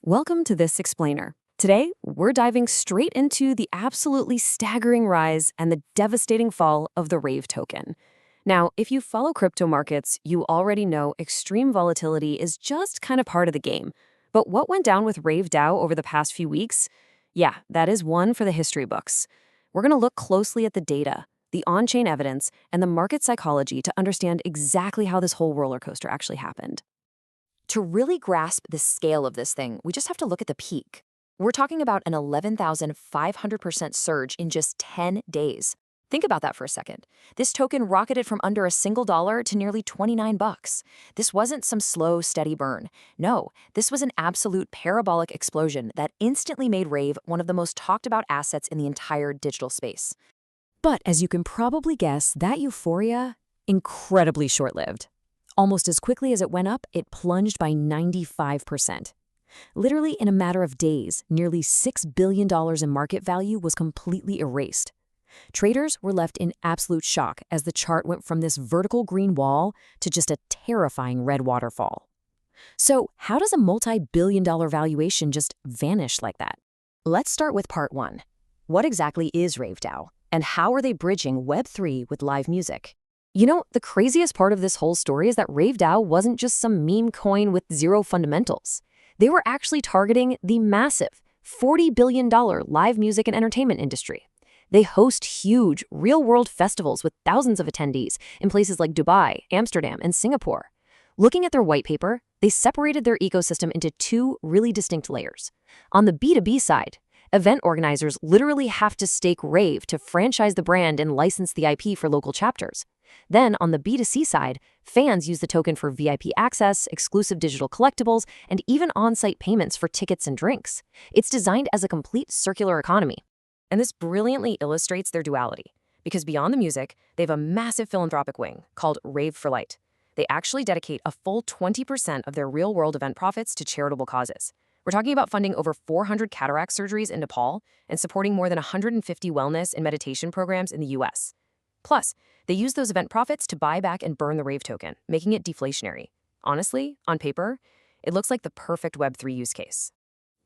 Welcome to this explainer. Today, we're diving straight into the absolutely staggering rise and the devastating fall of the RAVE token. Now, if you follow crypto markets, you already know extreme volatility is just kind of part of the game. But what went down with RaveDAO over the past few weeks? Yeah, that is one for the history books. We're going to look closely at the data, the on-chain evidence, and the market psychology to understand exactly how this whole roller coaster actually happened. To really grasp the scale of this thing, we just have to look at the peak. We're talking about an 11,500% surge in just 10 days. Think about that for a second. This token rocketed from under a single dollar to nearly 29 bucks. This wasn't some slow, steady burn. No, this was an absolute parabolic explosion that instantly made Rave one of the most talked about assets in the entire digital space. But as you can probably guess, that euphoria, incredibly short-lived. Almost as quickly as it went up, it plunged by 95%. Literally in a matter of days, nearly $6 billion in market value was completely erased. Traders were left in absolute shock as the chart went from this vertical green wall to just a terrifying red waterfall. So how does a multi-billion-dollar valuation just vanish like that? Let's start with part one. What exactly is RaveDAO, and how are they bridging Web3 with live music? You know, the craziest part of this whole story is that RaveDAO wasn't just some meme coin with zero fundamentals. They were actually targeting the massive $40 billion live music and entertainment industry. They host huge, real-world festivals with thousands of attendees in places like Dubai, Amsterdam, and Singapore. Looking at their white paper, they separated their ecosystem into two really distinct layers. On the B2B side, event organizers literally have to stake Rave to franchise the brand and license the IP for local chapters. Then, on the B2C side, fans use the token for VIP access, exclusive digital collectibles, and even on-site payments for tickets and drinks. It's designed as a complete circular economy. And this brilliantly illustrates their duality, because beyond the music, they have a massive philanthropic wing called Rave for Light. They actually dedicate a full 20% of their real-world event profits to charitable causes. We're talking about funding over 400 cataract surgeries in Nepal and supporting more than 150 wellness and meditation programs in the US. Plus, they use those event profits to buy back and burn the Rave token, making it deflationary. Honestly, on paper, it looks like the perfect Web3 use case.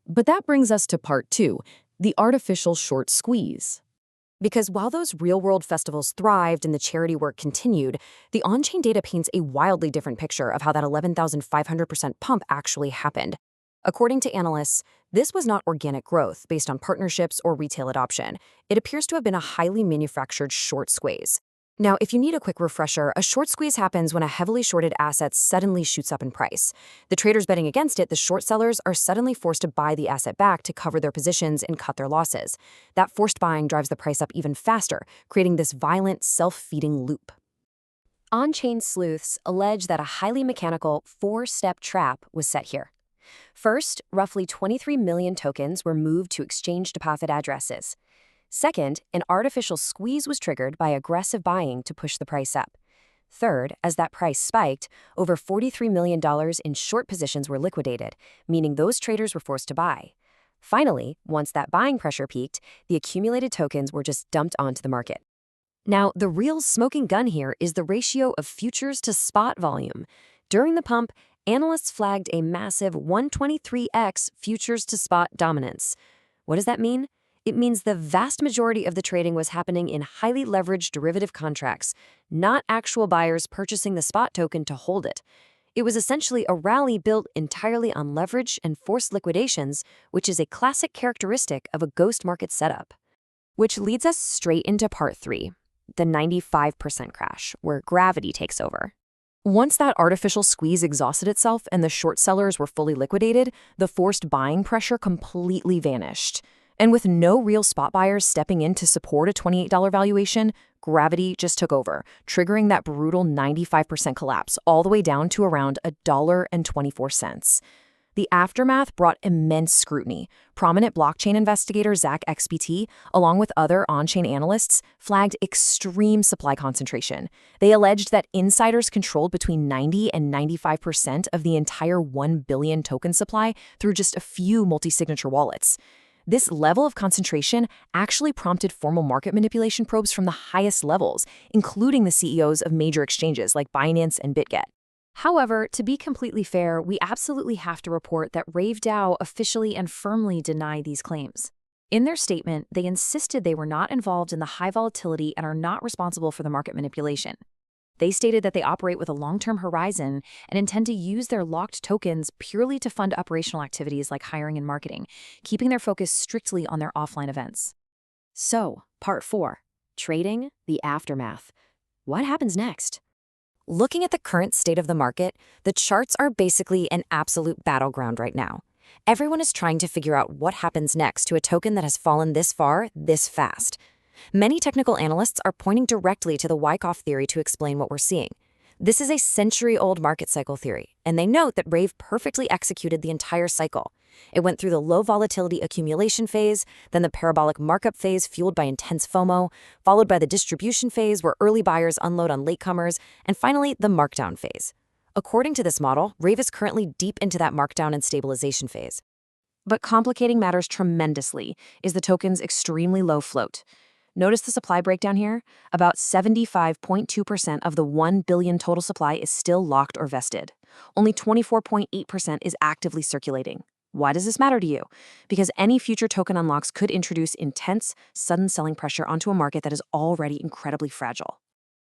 But that brings us to part two, the artificial short squeeze. Because while those real-world festivals thrived and the charity work continued, the on-chain data paints a wildly different picture of how that 11,500% pump actually happened. According to analysts, this was not organic growth based on partnerships or retail adoption. It appears to have been a highly manufactured short squeeze. Now, if you need a quick refresher, a short squeeze happens when a heavily shorted asset suddenly shoots up in price. The traders betting against it, the short sellers, are suddenly forced to buy the asset back to cover their positions and cut their losses. That forced buying drives the price up even faster, creating this violent, self-feeding loop. On-chain sleuths allege that a highly mechanical, four-step trap was set here. First, roughly 23 million tokens were moved to exchange deposit addresses. Second, an artificial squeeze was triggered by aggressive buying to push the price up. Third, as that price spiked, over $43 million in short positions were liquidated, meaning those traders were forced to buy. Finally, once that buying pressure peaked, the accumulated tokens were just dumped onto the market. Now, the real smoking gun here is the ratio of futures to spot volume. During the pump, analysts flagged a massive 123x futures to spot dominance. What does that mean? It means the vast majority of the trading was happening in highly leveraged derivative contracts, not actual buyers purchasing the spot token to hold it. It was essentially a rally built entirely on leverage and forced liquidations, which is a classic characteristic of a ghost market setup. Which leads us straight into part three, the 95% crash, where gravity takes over. Once that artificial squeeze exhausted itself and the short sellers were fully liquidated, the forced buying pressure completely vanished. And with no real spot buyers stepping in to support a $28 valuation, gravity just took over, triggering that brutal 95% collapse all the way down to around $1.24. The aftermath brought immense scrutiny. Prominent blockchain investigator Zach XBT, along with other on-chain analysts, flagged extreme supply concentration. They alleged that insiders controlled between 90 and 95% of the entire 1 billion token supply through just a few multi-signature wallets. This level of concentration actually prompted formal market manipulation probes from the highest levels, including the CEOs of major exchanges like Binance and BitGet. However, to be completely fair, we absolutely have to report that RaveDAO officially and firmly deny these claims. In their statement, they insisted they were not involved in the high volatility and are not responsible for the market manipulation. They stated that they operate with a long-term horizon and intend to use their locked tokens purely to fund operational activities like hiring and marketing, keeping their focus strictly on their offline events. So, part 4, trading, the aftermath. What happens next? Looking at the current state of the market, the charts are basically an absolute battleground right now. Everyone is trying to figure out what happens next to a token that has fallen this far, this fast. Many technical analysts are pointing directly to the Wyckoff theory to explain what we're seeing. This is a century-old market cycle theory, and they note that RAVE perfectly executed the entire cycle. It went through the low volatility accumulation phase, then the parabolic markup phase fueled by intense FOMO, followed by the distribution phase where early buyers unload on latecomers, and finally the markdown phase. According to this model, RAVE is currently deep into that markdown and stabilization phase. But complicating matters tremendously is the token's extremely low float. Notice the supply breakdown here? About 75.2% of the 1 billion total supply is still locked or vested. Only 24.8% is actively circulating. Why does this matter to you? Because any future token unlocks could introduce intense, sudden selling pressure onto a market that is already incredibly fragile.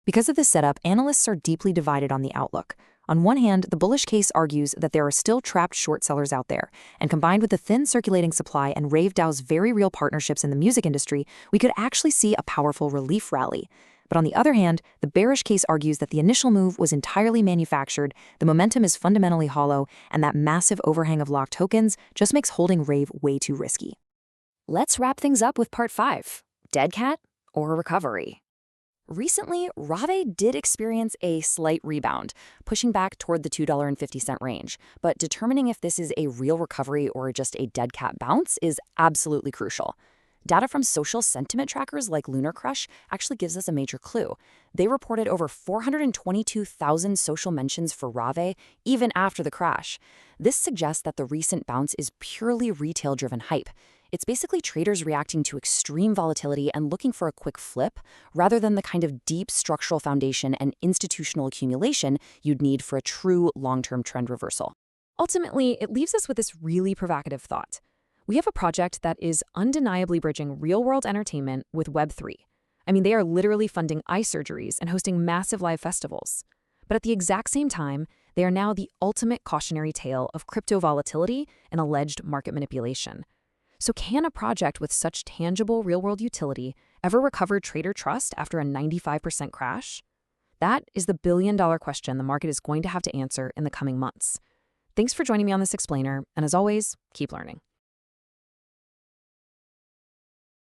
Because of this setup, analysts are deeply divided on the outlook. On one hand, the bullish case argues that there are still trapped short sellers out there, and combined with the thin circulating supply and RaveDAO's very real partnerships in the music industry, we could actually see a powerful relief rally. But on the other hand, the bearish case argues that the initial move was entirely manufactured, the momentum is fundamentally hollow, and that massive overhang of locked tokens just makes holding RAVE way too risky. Let's wrap things up with part 5, dead cat or recovery. Recently, RAVE did experience a slight rebound, pushing back toward the $2.50 range, but determining if this is a real recovery or just a dead cat bounce is absolutely crucial. Data from social sentiment trackers like Lunar Crush actually gives us a major clue. They reported over 422,000 social mentions for RAVE even after the crash. This suggests that the recent bounce is purely retail-driven hype. It's basically traders reacting to extreme volatility and looking for a quick flip, rather than the kind of deep structural foundation and institutional accumulation you'd need for a true long-term trend reversal. Ultimately, it leaves us with this really provocative thought. We have a project that is undeniably bridging real-world entertainment with Web3. I mean, they are literally funding eye surgeries and hosting massive live festivals. But at the exact same time, they are now the ultimate cautionary tale of crypto volatility and alleged market manipulation. So can a project with such tangible real-world utility ever recover trader trust after a 95% crash? That is the billion-dollar question the market is going to have to answer in the coming months. Thanks for joining me on this explainer, and as always, keep learning.